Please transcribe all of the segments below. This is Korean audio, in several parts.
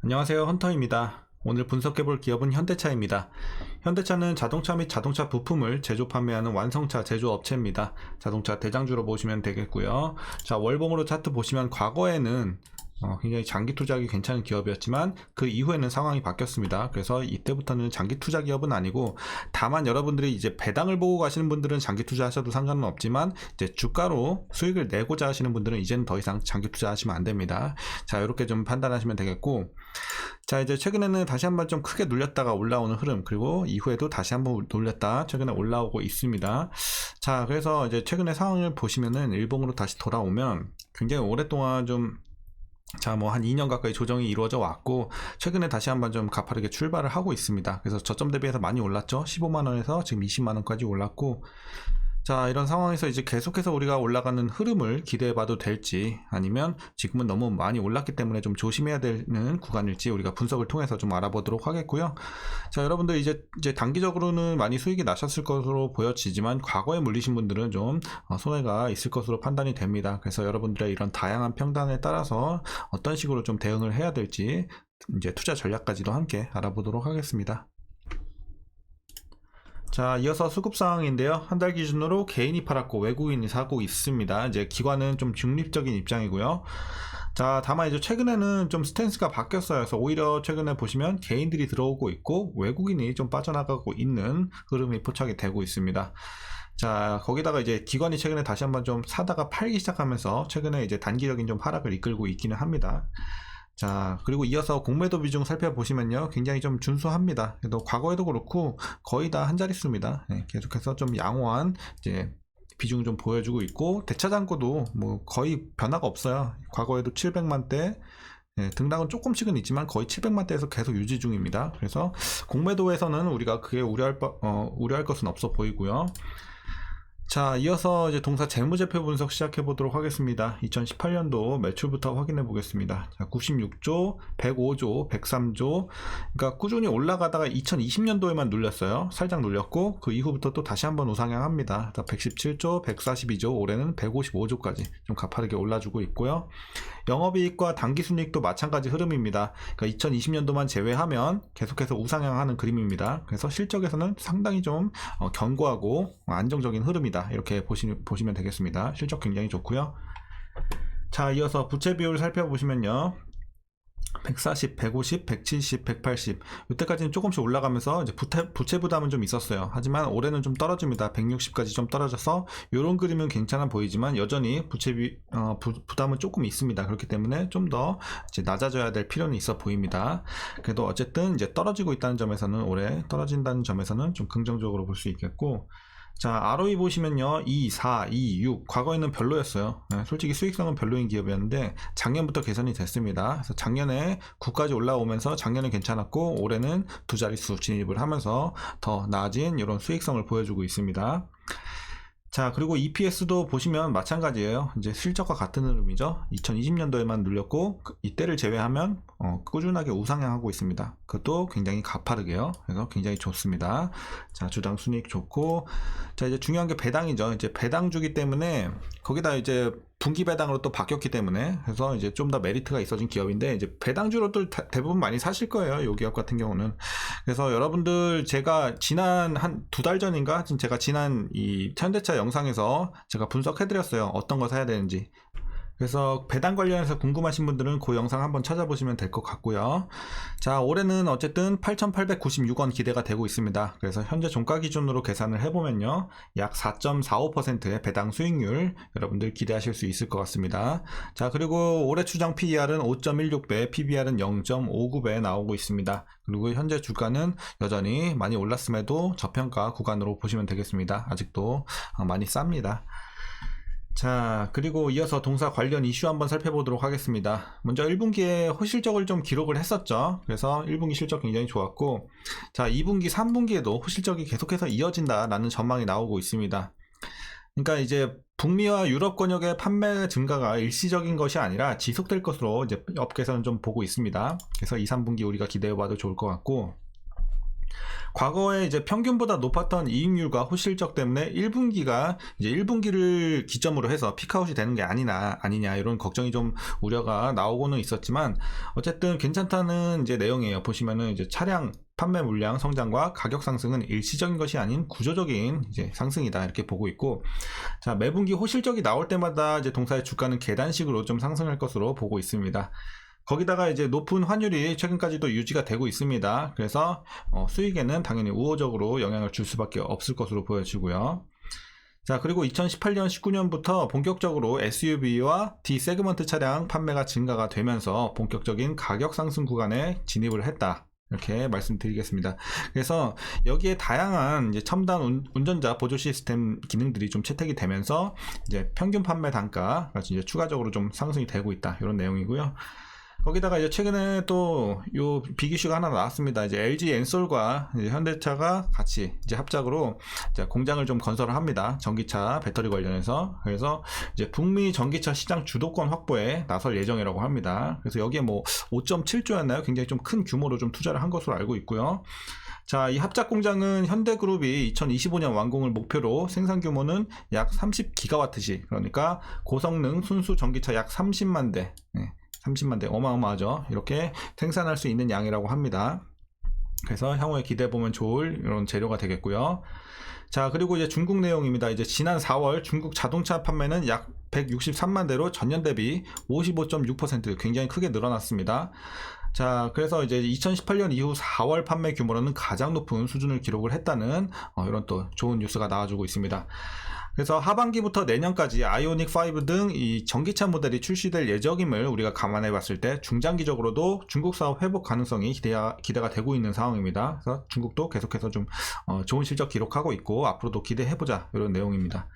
안녕하세요, 헌터입니다. 오늘 분석해볼 기업은 현대차입니다. 현대차는 자동차 및 자동차 부품을 제조 판매하는 완성차 제조업체입니다. 자동차 대장주로 보시면 되겠고요. 자, 월봉으로 차트 보시면 과거에는 굉장히 장기 투자하기 괜찮은 기업이었지만 그 이후에는 상황이 바뀌었습니다. 그래서 이때부터는 장기 투자 기업은 아니고, 다만 여러분들이 이제 배당을 보고 가시는 분들은 장기 투자하셔도 상관은 없지만, 이제 주가로 수익을 내고자 하시는 분들은 이제는 더 이상 장기 투자하시면 안 됩니다. 자, 이렇게 좀 판단하시면 되겠고, 자, 이제 최근에는 다시 한번 좀 크게 눌렸다가 올라오는 흐름, 그리고 이후에도 다시 한번 놀렸다 최근에 올라오고 있습니다. 자, 그래서 이제 최근의 상황을 보시면은 일봉으로 다시 돌아오면 굉장히 오랫동안 좀, 자, 뭐 한 2년 가까이 조정이 이루어져 왔고, 최근에 다시 한번 좀 가파르게 출발을 하고 있습니다. 그래서 저점 대비해서 많이 올랐죠. 15만원에서 지금 20만원까지 올랐고, 자, 이런 상황에서 이제 계속해서 우리가 올라가는 흐름을 기대해봐도 될지, 아니면 지금은 너무 많이 올랐기 때문에 좀 조심해야 되는 구간일지 우리가 분석을 통해서 좀 알아보도록 하겠고요. 자, 여러분들 이제 단기적으로는 많이 수익이 나셨을 것으로 보여지지만, 과거에 물리신 분들은 좀 손해가 있을 것으로 판단이 됩니다. 그래서 여러분들의 이런 다양한 평단에 따라서 어떤 식으로 좀 대응을 해야 될지, 이제 투자 전략까지도 함께 알아보도록 하겠습니다. 자, 이어서 수급 상황인데요. 한 달 기준으로 개인이 팔았고 외국인이 사고 있습니다. 이제 기관은 좀 중립적인 입장이고요. 자, 다만 이제 최근에는 좀 스탠스가 바뀌었어요. 그래서 오히려 최근에 보시면 개인들이 들어오고 있고 외국인이 좀 빠져나가고 있는 흐름이 포착이 되고 있습니다. 자, 거기다가 이제 기관이 최근에 다시 한번 좀 사다가 팔기 시작하면서 최근에 이제 단기적인 좀 하락을 이끌고 있기는 합니다. 자, 그리고 이어서 공매도 비중 살펴보시면요, 굉장히 좀 준수합니다. 그래도 과거에도 그렇고 거의 다 한 자릿수입니다. 네, 계속해서 좀 양호한 이제 비중 좀 보여주고 있고, 대차장고도 뭐 거의 변화가 없어요. 과거에도 700만대, 등락은 조금씩은 있지만 거의 700만대에서 계속 유지 중입니다. 그래서 공매도에서는 우리가 크게 우려할 것은 없어 보이고요. 자, 이어서 이제 동사 재무제표 분석 시작해 보도록 하겠습니다. 2018년도 매출부터 확인해 보겠습니다. 자, 96조, 105조, 103조. 그러니까 꾸준히 올라가다가 2020년도에만 눌렸어요. 살짝 눌렸고, 그 이후부터 또 다시 한번 우상향합니다. 117조, 142조, 올해는 155조까지 좀 가파르게 올라주고 있고요. 영업이익과 당기순이익도 마찬가지 흐름입니다. 그러니까 2020년도만 제외하면 계속해서 우상향하는 그림입니다. 그래서 실적에서는 상당히 좀 견고하고 안정적인 흐름이다, 이렇게 보시면 되겠습니다. 실적 굉장히 좋고요. 자, 이어서 부채 비율 살펴보시면요, 140, 150, 170, 180, 이때까지는 조금씩 올라가면서 이제 부채 부담은 좀 있었어요. 하지만 올해는 좀 떨어집니다. 160까지 좀 떨어져서 이런 그림은 괜찮아 보이지만 여전히 부담은 조금 있습니다. 그렇기 때문에 좀 더 낮아져야 될 필요는 있어 보입니다. 그래도 어쨌든 이제 떨어지고 있다는 점에서는, 올해 떨어진다는 점에서는 좀 긍정적으로 볼 수 있겠고, 자, ROE 보시면요, 2, 4, 2, 6. 과거에는 별로였어요. 솔직히 수익성은 별로인 기업이었는데 작년부터 개선이 됐습니다. 그래서 작년에 9까지 올라오면서 작년은 괜찮았고, 올해는 두 자릿수 진입을 하면서 더 나아진 이런 수익성을 보여주고 있습니다. 자, 그리고 EPS도 보시면 마찬가지예요. 이제 실적과 같은 흐름이죠. 2020년도에만 눌렸고, 이때를 제외하면 꾸준하게 우상향하고 있습니다. 그것도 굉장히 가파르게요. 그래서 굉장히 좋습니다. 자, 주당 순이익 좋고, 자, 이제 중요한 게 배당이죠. 이제 배당주기 때문에, 거기다 이제 분기 배당으로 또 바뀌었기 때문에, 그래서 이제 좀 더 메리트가 있어진 기업인데, 이제 배당주로 또 대부분 많이 사실 거예요, 이 기업 같은 경우는. 그래서 여러분들, 제가 지난 한 2달 전인가, 제가 지난 이 현대차 영상에서 제가 분석해드렸어요. 어떤 거 사야 되는지. 그래서 배당 관련해서 궁금하신 분들은 그 영상 한번 찾아보시면 될 것 같고요. 자, 올해는 어쨌든 8,896원 기대가 되고 있습니다. 그래서 현재 종가 기준으로 계산을 해보면요, 약 4.45%의 배당 수익률 여러분들 기대하실 수 있을 것 같습니다. 자, 그리고 올해 추정 PER은 5.16배, PBR은 0.59배 나오고 있습니다. 그리고 현재 주가는 여전히 많이 올랐음에도 저평가 구간으로 보시면 되겠습니다. 아직도 많이 쌉니다. 자, 그리고 이어서 동사 관련 이슈 한번 살펴보도록 하겠습니다. 먼저 1분기에 호실적을 좀 기록을 했었죠. 그래서 1분기 실적 굉장히 좋았고, 자, 2분기, 3분기에도 호실적이 계속해서 이어진다라는 전망이 나오고 있습니다. 그러니까 이제 북미와 유럽 권역의 판매 증가가 일시적인 것이 아니라 지속될 것으로 이제 업계에서는 좀 보고 있습니다. 그래서 2, 3분기 우리가 기대해봐도 좋을 것 같고, 과거에 이제 평균보다 높았던 이익률과 호실적 때문에 1분기가 이제 1분기를 기점으로 해서 피크아웃이 되는 게 아니냐 이런 걱정이 좀 우려가 나오고는 있었지만 어쨌든 괜찮다는 이제 내용이에요. 보시면은 이제 차량 판매 물량 성장과 가격 상승은 일시적인 것이 아닌 구조적인 이제 상승이다 이렇게 보고 있고, 자 매분기 호실적이 나올 때마다 이제 동사의 주가는 계단식으로 좀 상승할 것으로 보고 있습니다. 거기다가 이제 높은 환율이 최근까지도 유지가 되고 있습니다. 그래서 수익에는 당연히 우호적으로 영향을 줄 수밖에 없을 것으로 보여지고요. 자, 그리고 2018년 19년부터 본격적으로 SUV와 D 세그먼트 차량 판매가 증가가 되면서 본격적인 가격 상승 구간에 진입을 했다. 이렇게 말씀드리겠습니다. 그래서 여기에 다양한 이제 첨단 운전자 보조 시스템 기능들이 좀 채택이 되면서 이제 평균 판매 단가 이제 추가적으로 좀 상승이 되고 있다. 이런 내용이고요. 거기다가 이제 최근에 또 요 빅이슈가 하나 나왔습니다. 이제 LG 엔솔과 이제 현대차가 같이 이제 합작으로 이제 공장을 좀 건설을 합니다. 전기차 배터리 관련해서. 그래서 이제 북미 전기차 시장 주도권 확보에 나설 예정이라고 합니다. 그래서 여기에 뭐 5.7조였나요? 굉장히 좀 큰 규모로 좀 투자를 한 것으로 알고 있고요. 자, 이 합작 공장은 현대그룹이 2025년 완공을 목표로 생산 규모는 약 30기가와트시, 그러니까 고성능 순수 전기차 약 30만 대. 30만 대 어마어마하죠. 이렇게 생산할 수 있는 양이라고 합니다. 그래서 향후에 기대해보면 좋을 이런 재료가 되겠고요. 자, 그리고 이제 중국 내용입니다. 이제 지난 4월 중국 자동차 판매는 약 163만 대로 전년 대비 55.6% 굉장히 크게 늘어났습니다. 자, 그래서 이제 2018년 이후 4월 판매 규모로는 가장 높은 수준을 기록을 했다는 이런 또 좋은 뉴스가 나와주고 있습니다. 그래서 하반기부터 내년까지 아이오닉 5 등 이 전기차 모델이 출시될 예정임을 우리가 감안해 봤을 때 중장기적으로도 중국 사업 회복 가능성이 기대가 되고 있는 상황입니다. 그래서 중국도 계속해서 좀 좋은 실적 기록하고 있고 앞으로도 기대해보자 이런 내용입니다.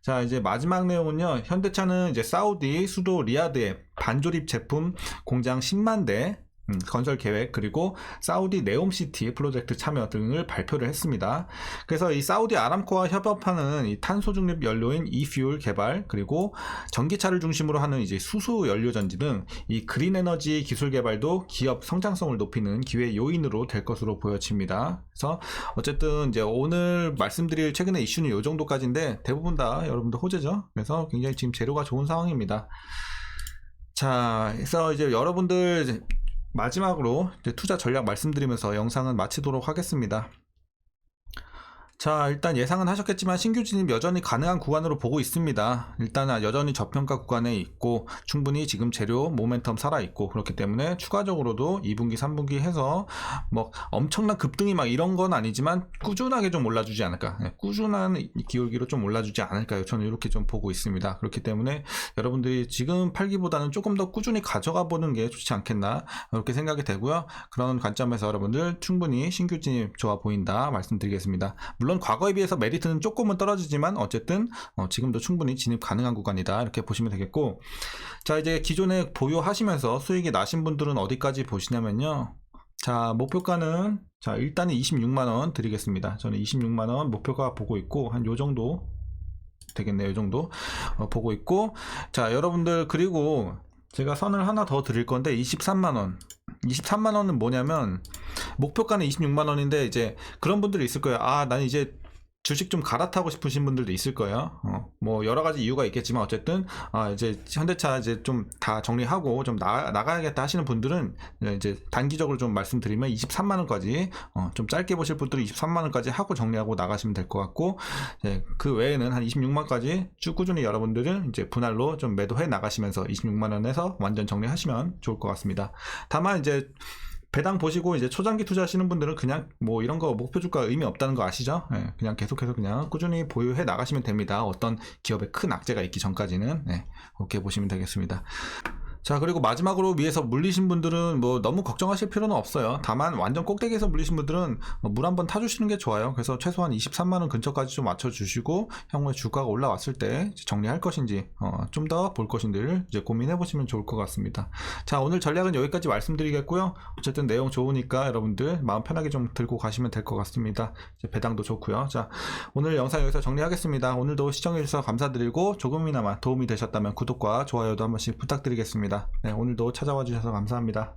자, 이제 마지막 내용은요. 현대차는 이제 사우디 수도 리야드에 반조립 제품 공장 10만 대 건설 계획, 그리고 사우디 네옴시티 프로젝트 참여 등을 발표를 했습니다. 그래서 이 사우디 아람코와 협업하는 이 탄소 중립 연료인 이퓨얼 개발, 그리고 전기차를 중심으로 하는 이제 수소 연료 전지 등 이 그린 에너지 기술 개발도 기업 성장성을 높이는 기회 요인으로 될 것으로 보여집니다. 그래서 어쨌든 이제 오늘 말씀드릴 최근의 이슈는 이 정도까지인데 대부분 다 여러분들 호재죠. 그래서 굉장히 지금 재료가 좋은 상황입니다. 자, 그래서 이제 여러분들 마지막으로 이제 투자 전략 말씀드리면서 영상은 마치도록 하겠습니다. 자, 일단 예상은 하셨겠지만 신규 진입 여전히 가능한 구간으로 보고 있습니다. 일단은 여전히 저평가 구간에 있고 충분히 지금 재료 모멘텀 살아있고 그렇기 때문에 추가적으로도 2분기 3분기 해서 뭐 엄청난 급등이 막 이런 건 아니지만 꾸준하게 좀 올라주지 않을까, 꾸준한 기울기로 좀 올라주지 않을까요? 저는 이렇게 좀 보고 있습니다. 그렇기 때문에 여러분들이 지금 팔기보다는 조금 더 꾸준히 가져가 보는 게 좋지 않겠나 이렇게 생각이 되고요. 그런 관점에서 여러분들 충분히 신규 진입 좋아 보인다 말씀드리겠습니다. 물론 과거에 비해서 메리트는 조금은 떨어지지만 어쨌든 지금도 충분히 진입 가능한 구간이다 이렇게 보시면 되겠고, 자 이제 기존에 보유하시면서 수익이 나신 분들은 어디까지 보시냐면요, 자 목표가는 자 일단은 26만원 드리겠습니다. 저는 26만원 목표가 보고 있고 한 요정도 되겠네요. 요정도 보고 있고, 자 여러분들 그리고 제가 선을 하나 더 드릴 건데 23만원은 뭐냐면 목표가는 26만원인데 이제 그런 분들이 있을 거예요. 아, 난 이제 주식 좀 갈아타고 싶으신 분들도 있을 거예요. 뭐 여러 가지 이유가 있겠지만 어쨌든 이제 현대차 이제 좀 다 정리하고 좀 나가야겠다 하시는 분들은 이제 단기적으로 좀 말씀드리면 23만원까지 좀 짧게 보실 분들은 23만원까지 하고 정리하고 나가시면 될 것 같고, 그 외에는 한 26만까지 쭉 꾸준히 여러분들은 이제 분할로 좀 매도해 나가시면서 26만원에서 완전 정리하시면 좋을 것 같습니다. 다만 이제 배당 보시고 이제 초장기 투자하시는 분들은 그냥 뭐 이런 거 목표 주가 의미 없다는 거 아시죠? 네, 그냥 계속해서 그냥 꾸준히 보유해 나가시면 됩니다. 어떤 기업에 큰 악재가 있기 전까지는. 네, 그렇게 보시면 되겠습니다. 자, 그리고 마지막으로 위에서 물리신 분들은 뭐 너무 걱정하실 필요는 없어요. 다만 완전 꼭대기에서 물리신 분들은 물 한번 타주시는 게 좋아요. 그래서 최소한 23만원 근처까지 좀 맞춰주시고 향후에 주가가 올라왔을 때 정리할 것인지 좀 더 볼 것인지를 이제 고민해 보시면 좋을 것 같습니다. 자, 오늘 전략은 여기까지 말씀드리겠고요. 어쨌든 내용 좋으니까 여러분들 마음 편하게 좀 들고 가시면 될 것 같습니다. 이제 배당도 좋고요. 자, 오늘 영상 여기서 정리하겠습니다. 오늘도 시청해주셔서 감사드리고 조금이나마 도움이 되셨다면 구독과 좋아요도 한 번씩 부탁드리겠습니다. 네, 오늘도 찾아와 주셔서 감사합니다.